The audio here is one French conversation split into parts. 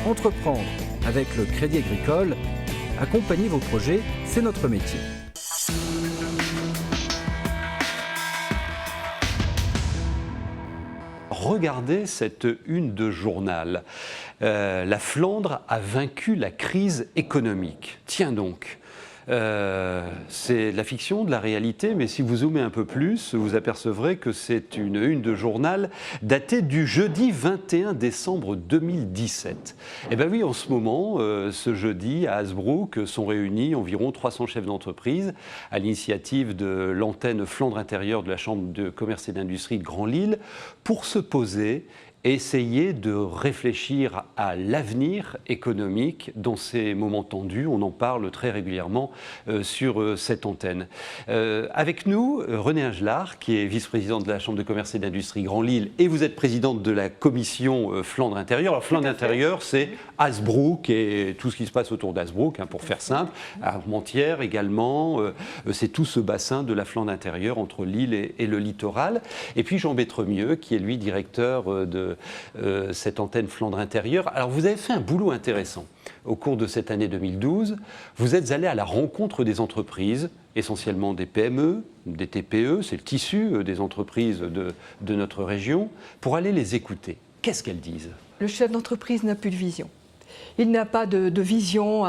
Entreprendre avec le Crédit Agricole, accompagner vos projets, c'est notre métier. Regardez cette une de journal. La Flandre a vaincu la crise économique. Tiens donc. C'est de la fiction, de la réalité, mais si vous zoomez un peu plus, vous apercevrez que c'est une de journal datée du jeudi 21 décembre 2017. Eh bien oui, en ce moment, ce jeudi, à Hazebrouck, sont réunis environ 300 chefs d'entreprise à l'initiative de l'antenne Flandre intérieure de la Chambre de commerce et d'industrie de Grand-Lille pour se poser et essayer de réfléchir à l'avenir économique dans ces moments tendus. On en parle très régulièrement sur cette antenne. Avec nous, René Ingelard, qui est vice-présidente de la Chambre de commerce et d'industrie Grand-Lille, et vous êtes présidente de la commission Flandre intérieure. Alors Flandre intérieure, c'est Hazebrouck et tout ce qui se passe autour d'Hazebrouck, pour faire simple. Armentières également, c'est tout ce bassin de la Flandre intérieure entre l'île et le littoral. Et puis Jean Bétremieux, qui est lui directeur de cette antenne Flandre intérieure. Alors vous avez fait un boulot intéressant. Au cours de cette année 2012, vous êtes allé à la rencontre des entreprises, essentiellement des PME, des TPE, c'est le tissu des entreprises de notre région, pour aller les écouter. Qu'est-ce qu'elles disent ? Le chef d'entreprise n'a plus de vision. Il n'a pas de vision,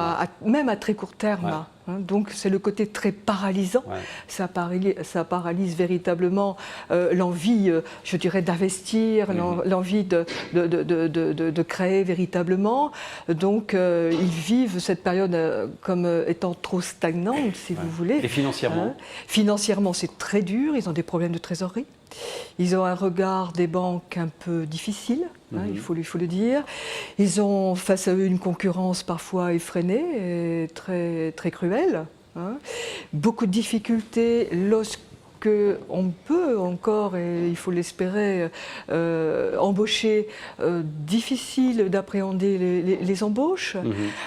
même à très court terme. Ouais. Donc c'est le côté très paralysant. Ouais. Ça paralyse véritablement l'envie, je dirais, d'investir, l'envie de créer véritablement. Donc ils vivent cette période comme étant trop stagnante, si vous voulez. Et financièrement ? Financièrement, c'est très dur. Ils ont des problèmes de trésorerie. Ils ont un regard des banques un peu difficile, il faut le dire. Ils ont face à eux une concurrence parfois effrénée et très, très cruelle. Beaucoup de difficultés lorsque on peut encore, et il faut l'espérer, embaucher, difficile d'appréhender les embauches.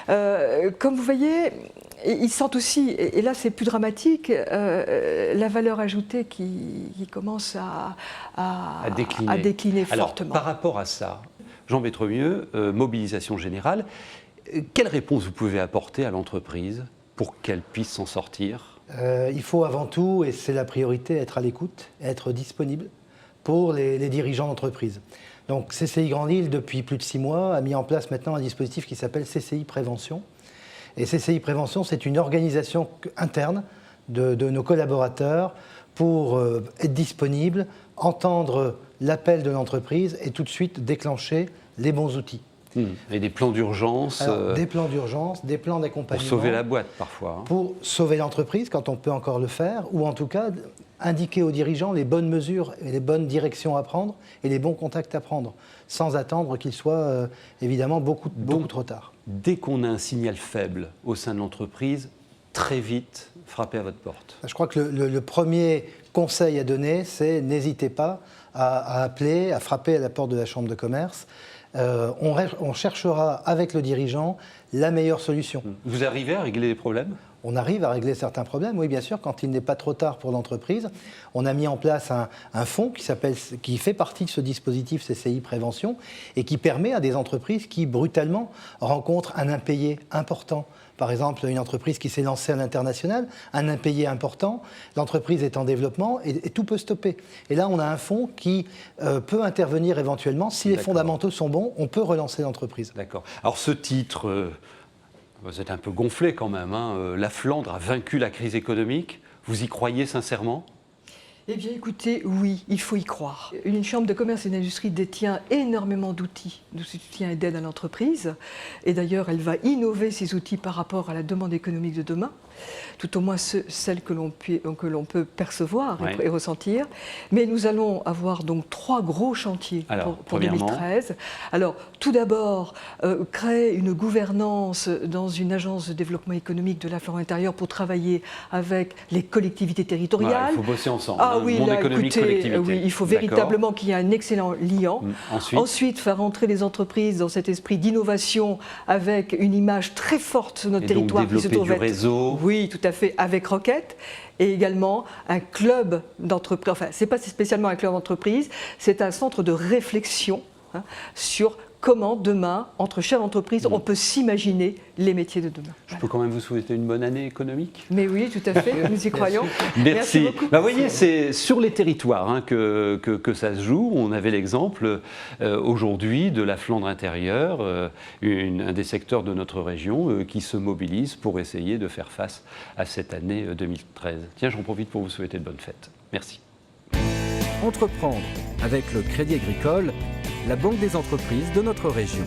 Comme vous voyez, ils sentent aussi, et là c'est plus dramatique, la valeur ajoutée qui commence à décliner fortement. Alors, par rapport à ça, Jean Bétremieux, mobilisation générale, quelle réponse vous pouvez apporter à l'entreprise pour qu'elle puisse s'en sortir ? Il faut avant tout, et c'est la priorité, être à l'écoute, être disponible pour les dirigeants d'entreprise. Donc CCI Grand-Lille, depuis plus de 6 mois, a mis en place maintenant un dispositif qui s'appelle CCI Prévention. Et CCI Prévention, c'est une organisation interne de nos collaborateurs pour être disponible, entendre l'appel de l'entreprise et tout de suite déclencher les bons outils. Et des plans d'urgence. Des plans d'urgence, des plans d'accompagnement. Pour sauver la boîte parfois. Pour sauver l'entreprise quand on peut encore le faire, ou en tout cas indiquer aux dirigeants les bonnes mesures et les bonnes directions à prendre et les bons contacts à prendre, sans attendre qu'il soit évidemment beaucoup trop tard. Dès qu'on a un signal faible au sein de l'entreprise, très vite frapper à votre porte. Je crois que le premier conseil à donner, c'est n'hésitez pas à appeler, à frapper à la porte de la Chambre de commerce. On cherchera avec le dirigeant la meilleure solution. Vous arrivez à régler les problèmes ? On arrive à régler certains problèmes, oui bien sûr, quand il n'est pas trop tard pour l'entreprise. On a mis en place un fonds qui fait partie de ce dispositif CCI Prévention et qui permet à des entreprises qui brutalement rencontrent un impayé important. Par exemple, une entreprise qui s'est lancée à l'international, un impayé important, l'entreprise est en développement et tout peut stopper. Et là, on a un fonds qui peut intervenir éventuellement. Si les fondamentaux sont bons, on peut relancer l'entreprise. D'accord. Alors ce titre, vous êtes un peu gonflé quand même, La Flandre a vaincu la crise économique. Vous y croyez sincèrement ? Eh bien écoutez, oui, il faut y croire. Une chambre de commerce et d'industrie détient énormément d'outils de soutien et d'aide à l'entreprise. Et d'ailleurs, elle va innover ces outils par rapport à la demande économique de demain, tout au moins celle que l'on peut percevoir et ressentir. Mais nous allons avoir donc 3 gros chantiers pour 2013. Alors, tout d'abord, créer une gouvernance dans une agence de développement économique de la Flandre intérieure pour travailler avec les collectivités territoriales. Il faut bosser ensemble. Oui, monde économique, collectivité. Oui, il faut véritablement qu'il y ait un excellent liant. Ensuite, faire entrer les entreprises dans cet esprit d'innovation avec une image très forte sur notre territoire. Donc développer du réseau. Oui, tout à fait, avec Rocket. Et également un club d'entreprise. Enfin, ce n'est pas spécialement un club d'entreprise, c'est un centre de réflexion sur comment demain, entre chefs d'entreprise, on peut s'imaginer les métiers de demain. Je peux quand même vous souhaiter une bonne année économique. Mais oui, tout à fait, nous y croyons. Merci. beaucoup. Vous voyez, c'est sur les territoires que ça se joue. On avait l'exemple aujourd'hui de la Flandre intérieure, un des secteurs de notre région qui se mobilise pour essayer de faire face à cette année 2013. Tiens, j'en profite pour vous souhaiter de bonnes fêtes. Merci. Entreprendre avec le Crédit Agricole, la banque des entreprises de notre région.